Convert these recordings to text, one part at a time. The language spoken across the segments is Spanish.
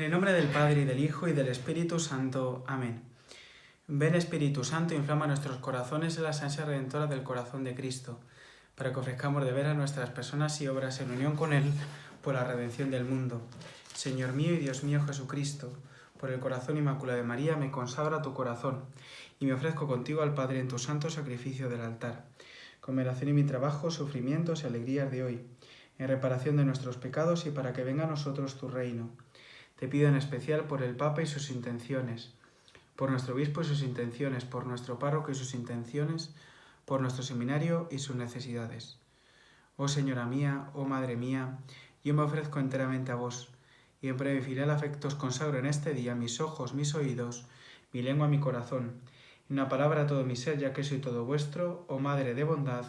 En el nombre del Padre, y del Hijo, y del Espíritu Santo. Amén. Ven Espíritu Santo, inflama nuestros corazones en la ansia redentora del corazón de Cristo, para que ofrezcamos de veras nuestras personas y obras en unión con Él por la redención del mundo. Señor mío y Dios mío Jesucristo, por el corazón inmaculado de María me consagro a tu corazón, y me ofrezco contigo al Padre en tu santo sacrificio del altar, con mi oración y mi trabajo, sufrimientos y alegrías de hoy, en reparación de nuestros pecados y para que venga a nosotros tu reino. Te pido en especial por el Papa y sus intenciones, por nuestro obispo y sus intenciones, por nuestro párroco y sus intenciones, por nuestro seminario y sus necesidades. Oh Señora mía, oh Madre mía, yo me ofrezco enteramente a vos, y en breve filial afecto os consagro en este día mis ojos, mis oídos, mi lengua, mi corazón, en una palabra todo mi ser, ya que soy todo vuestro, oh Madre de bondad,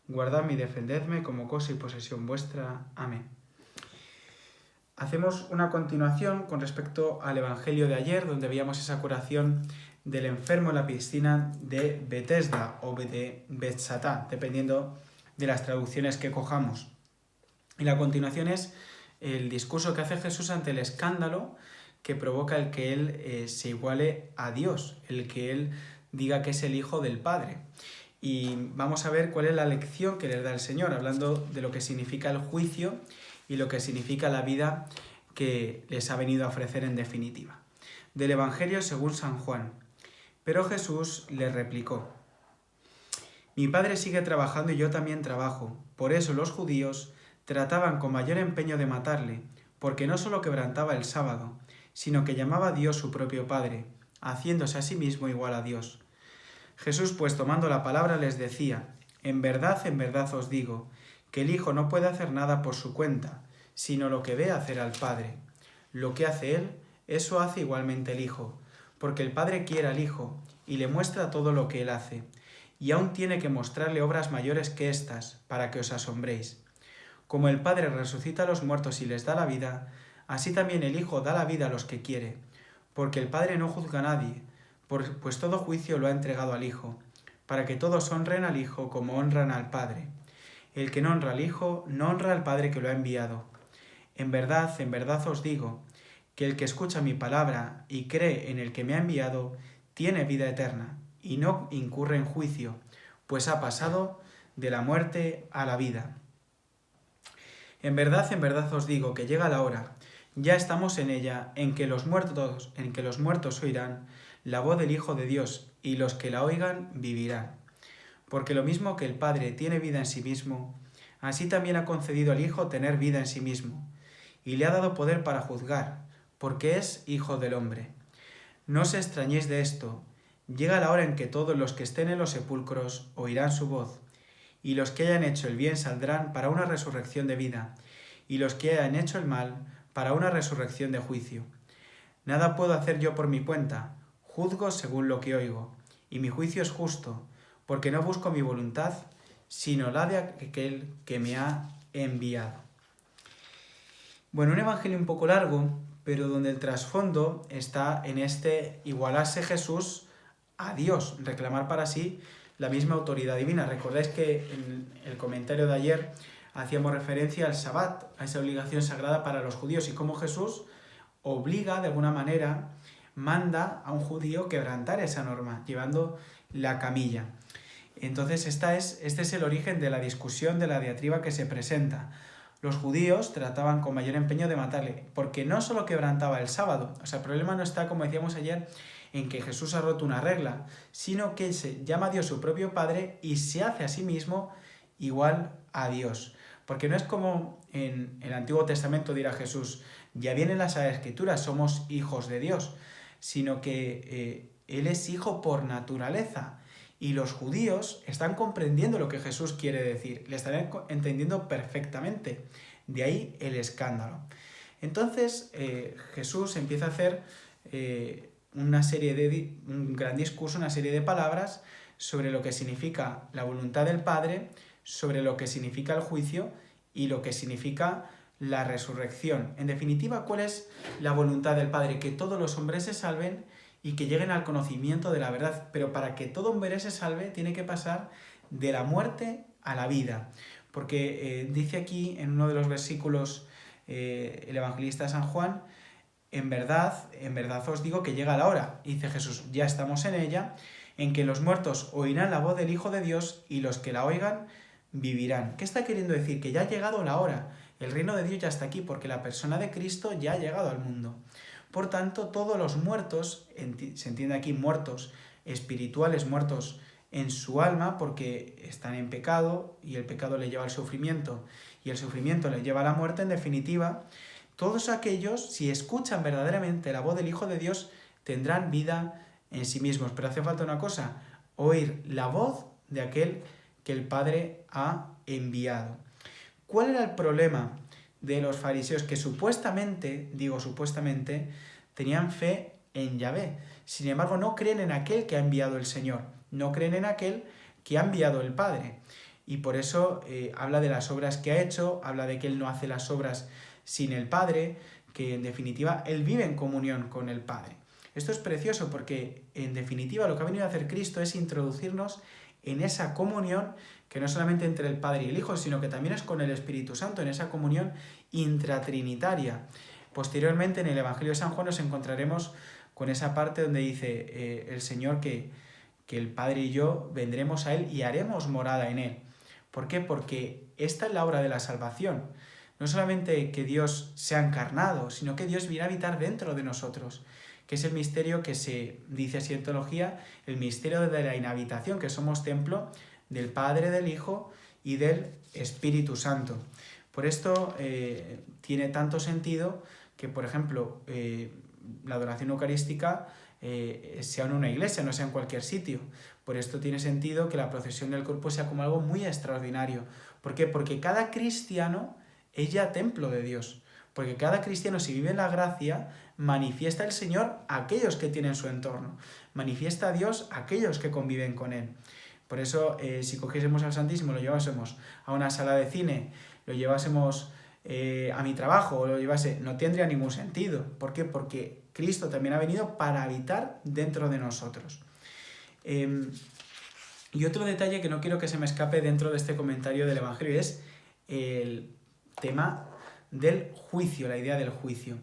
guardadme y defendedme como cosa y posesión vuestra. Amén. Hacemos una continuación con respecto al Evangelio de ayer, donde veíamos esa curación del enfermo en la piscina de Betesda o de Betsatá, dependiendo de las traducciones que cojamos. Y la continuación es el discurso que hace Jesús ante el escándalo que provoca el que Él se iguale a Dios, el que Él diga que es el Hijo del Padre. Y vamos a ver cuál es la lección que les da el Señor, hablando de lo que significa el juicio y lo que significa la vida que les ha venido a ofrecer en definitiva. Del Evangelio según San Juan. Pero Jesús les replicó: Mi Padre sigue trabajando y yo también trabajo. Por eso los judíos trataban con mayor empeño de matarle, porque no solo quebrantaba el sábado, sino que llamaba a Dios su propio Padre, haciéndose a sí mismo igual a Dios. Jesús, pues tomando la palabra, les decía: en verdad os digo, que el Hijo no puede hacer nada por su cuenta, sino lo que ve hacer al Padre. Lo que hace Él, eso hace igualmente el Hijo, porque el Padre quiere al Hijo, y le muestra todo lo que Él hace, y aún tiene que mostrarle obras mayores que estas, para que os asombréis. Como el Padre resucita a los muertos y les da la vida, así también el Hijo da la vida a los que quiere, porque el Padre no juzga a nadie, pues todo juicio lo ha entregado al Hijo, para que todos honren al Hijo como honran al Padre. El que no honra al Hijo, no honra al Padre que lo ha enviado. En verdad os digo, que el que escucha mi palabra y cree en el que me ha enviado, tiene vida eterna, y no incurre en juicio, pues ha pasado de la muerte a la vida. En verdad os digo que llega la hora, ya estamos en ella, en que los muertos oirán la voz del Hijo de Dios, y los que la oigan vivirán. Porque lo mismo que el Padre tiene vida en sí mismo, así también ha concedido al Hijo tener vida en sí mismo, y le ha dado poder para juzgar, porque es Hijo del hombre. No os extrañéis de esto, llega la hora en que todos los que estén en los sepulcros oirán su voz, y los que hayan hecho el bien saldrán para una resurrección de vida, y los que hayan hecho el mal para una resurrección de juicio. Nada puedo hacer yo por mi cuenta, juzgo según lo que oigo, y mi juicio es justo, porque no busco mi voluntad, sino la de aquel que me ha enviado. Bueno, un evangelio un poco largo, pero donde el trasfondo está en este igualarse Jesús a Dios, reclamar para sí la misma autoridad divina. Recordáis que en el comentario de ayer hacíamos referencia al Sabbat, a esa obligación sagrada para los judíos, y cómo Jesús obliga, de alguna manera, manda a un judío quebrantar esa norma, llevando la camilla. Entonces este es el origen de la discusión, de la diatriba que se presenta. Los judíos trataban con mayor empeño de matarle, porque no solo quebrantaba el sábado, o sea, el problema no está, como decíamos ayer, en que Jesús ha roto una regla, sino que se llama a Dios su propio Padre y se hace a sí mismo igual a Dios. Porque no es como en el Antiguo Testamento dirá Jesús, ya vienen las Escrituras, somos hijos de Dios, sino que Él es hijo por naturaleza. Y los judíos están comprendiendo lo que Jesús quiere decir, le están entendiendo perfectamente. De ahí el escándalo. Entonces Jesús empieza a hacer un gran discurso, una serie de palabras sobre lo que significa la voluntad del Padre, sobre lo que significa el juicio y lo que significa la resurrección. En definitiva, ¿cuál es la voluntad del Padre? Que todos los hombres se salven y que lleguen al conocimiento de la verdad. Pero para que todo hombre se salve, tiene que pasar de la muerte a la vida. Porque dice aquí, en uno de los versículos, el evangelista San Juan, en verdad os digo que llega la hora, dice Jesús, ya estamos en ella, en que los muertos oirán la voz del Hijo de Dios y los que la oigan vivirán. ¿Qué está queriendo decir? Que ya ha llegado la hora. El reino de Dios ya está aquí porque la persona de Cristo ya ha llegado al mundo. Por tanto, todos los muertos, se entiende aquí muertos espirituales, muertos en su alma porque están en pecado y el pecado le lleva al sufrimiento y el sufrimiento le lleva a la muerte, en definitiva, todos aquellos, si escuchan verdaderamente la voz del Hijo de Dios, tendrán vida en sí mismos. Pero hace falta una cosa, oír la voz de aquel que el Padre ha enviado. ¿Cuál era el problema de los fariseos? Que supuestamente, tenían fe en Yahvé. Sin embargo, no creen en aquel que ha enviado el Señor. No creen en aquel que ha enviado el Padre. Y por eso habla de las obras que ha hecho, habla de que Él no hace las obras sin el Padre, que en definitiva Él vive en comunión con el Padre. Esto es precioso porque en definitiva lo que ha venido a hacer Cristo es introducirnos en esa comunión que no solamente entre el Padre y el Hijo, sino que también es con el Espíritu Santo, en esa comunión intratrinitaria. Posteriormente en el Evangelio de San Juan nos encontraremos con esa parte donde dice el Señor que el Padre y yo vendremos a Él y haremos morada en Él. ¿Por qué? Porque esta es la obra de la salvación. No solamente que Dios sea encarnado, sino que Dios viene a habitar dentro de nosotros, que es el misterio que se dice así en teología, el misterio de la inhabitación, que somos templo del Padre, del Hijo y del Espíritu Santo. Por esto tiene tanto sentido que, por ejemplo, la adoración eucarística sea en una iglesia, no sea en cualquier sitio. Por esto tiene sentido que la procesión del cuerpo sea como algo muy extraordinario. ¿Por qué? Porque cada cristiano es ya templo de Dios. Porque cada cristiano, si vive en la gracia, manifiesta el Señor a aquellos que tienen su entorno. Manifiesta a Dios a aquellos que conviven con Él. Por eso, si cogiésemos al Santísimo, lo llevásemos a una sala de cine, lo llevásemos a mi trabajo, no tendría ningún sentido. ¿Por qué? Porque Cristo también ha venido para habitar dentro de nosotros. Y otro detalle que no quiero que se me escape dentro de este comentario del Evangelio es el tema del juicio, la idea del juicio.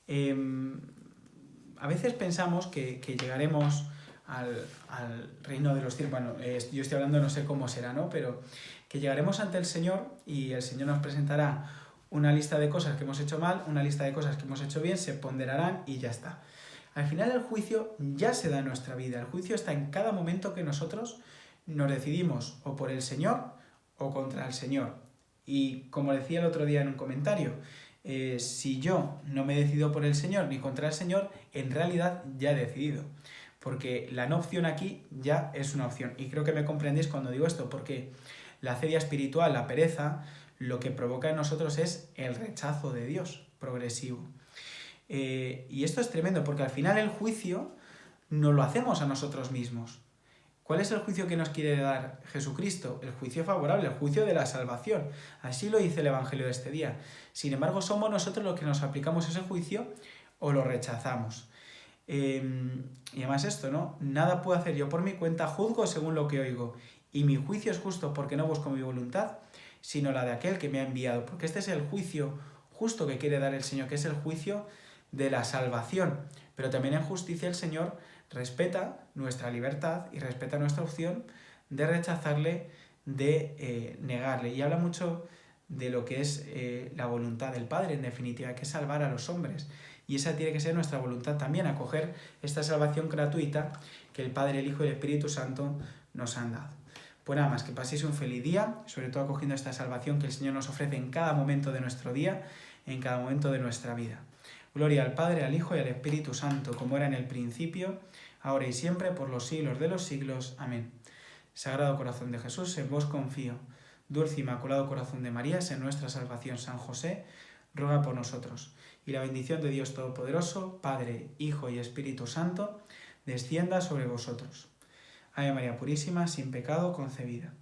A veces pensamos que llegaremos al reino de los cielos. Bueno, yo estoy hablando, no sé cómo será, ¿no? Pero que llegaremos ante el Señor y el Señor nos presentará una lista de cosas que hemos hecho mal, una lista de cosas que hemos hecho bien, se ponderarán y ya está. Al final el juicio ya se da en nuestra vida. El juicio está en cada momento que nosotros nos decidimos o por el Señor o contra el Señor. Y como decía el otro día en un comentario, si yo no me decido por el Señor ni contra el Señor, en realidad ya he decidido. Porque la no opción aquí ya es una opción. Y creo que me comprendéis cuando digo esto, porque la acedia espiritual, la pereza, lo que provoca en nosotros es el rechazo de Dios progresivo. Y esto es tremendo, porque al final el juicio no lo hacemos a nosotros mismos. ¿Cuál es el juicio que nos quiere dar Jesucristo? El juicio favorable, el juicio de la salvación. Así lo dice el Evangelio de este día. Sin embargo, somos nosotros los que nos aplicamos ese juicio o lo rechazamos. Y además esto, ¿no? Nada puedo hacer yo por mi cuenta, juzgo según lo que oigo. Y mi juicio es justo porque no busco mi voluntad, sino la de aquel que me ha enviado. Porque este es el juicio justo que quiere dar el Señor, que es el juicio de la salvación. Pero también en justicia el Señor respeta nuestra libertad y respeta nuestra opción de rechazarle, de negarle. Y habla mucho de lo que es la voluntad del Padre, en definitiva, que es salvar a los hombres. Y esa tiene que ser nuestra voluntad también, acoger esta salvación gratuita que el Padre, el Hijo y el Espíritu Santo nos han dado. Pues nada más, que paséis un feliz día, sobre todo acogiendo esta salvación que el Señor nos ofrece en cada momento de nuestro día, en cada momento de nuestra vida. Gloria al Padre, al Hijo y al Espíritu Santo, como era en el principio, ahora y siempre, por los siglos de los siglos. Amén. Sagrado Corazón de Jesús, en vos confío. Dulce Inmaculado Corazón de María, en nuestra salvación. San José, ruega por nosotros. Y la bendición de Dios Todopoderoso, Padre, Hijo y Espíritu Santo, descienda sobre vosotros. Ave María Purísima, sin pecado concebida.